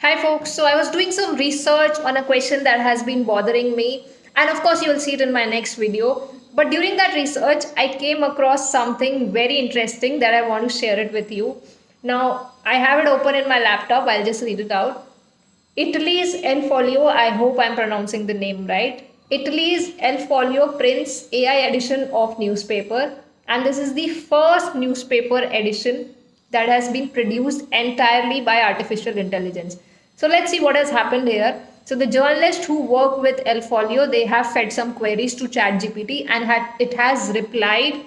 Hi folks, so I was doing some research on a question that has been bothering me, and of course you will see it in my next video. But during that research, I came across something very interesting that I want to share it with you. Now, I have it open in my laptop, I'll just read it out. Italy's El Folio, I hope I'm pronouncing the name right. Italy's El Folio prints AI edition of newspaper, and this is the first newspaper edition that has been produced entirely by artificial intelligence. So let's see what has happened here. So the journalists who work with El Folio, they have fed some queries to ChatGPT, and it has replied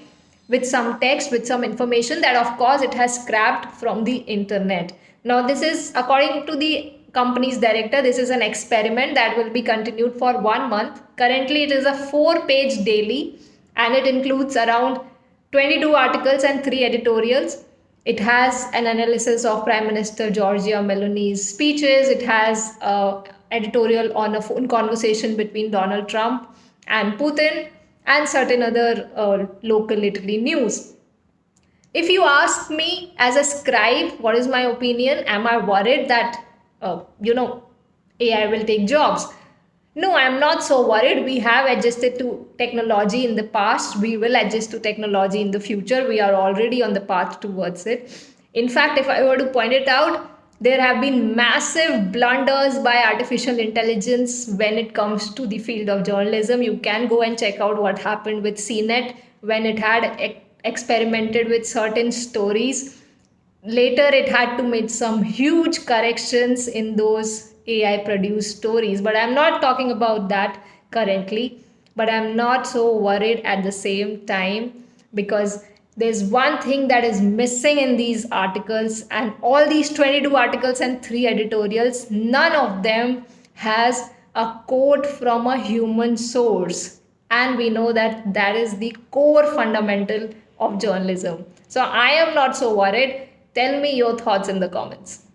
with some text, with some information that of course it has scrapped from the internet. Now this is according to the company's director, this is an experiment that will be continued for 1 month. Currently it is a 4-page daily, and it includes around 22 articles and 3 editorials. It has an analysis of Prime Minister Giorgia Meloni's speeches. It has editorial on a phone conversation between Donald Trump and Putin, and certain other local Italy news. If you ask me as a scribe, what is my opinion? Am I worried that, AI will take jobs? No, I'm not so worried. We have adjusted to technology in the past. We will adjust to technology in the future. We are already on the path towards it. In fact, if I were to point it out, there have been massive blunders by artificial intelligence when it comes to the field of journalism. You can go and check out what happened with CNET when it had experimented with certain stories. Later, it had to make some huge corrections in those AI produced stories. But I'm not talking about that currently. But I'm not so worried at the same time, because there's one thing that is missing in these articles, and all these 22 articles and 3 editorials, none of them has a quote from a human source, and we know that that is the core fundamental of journalism. So I am not so worried. Tell me your thoughts in the comments.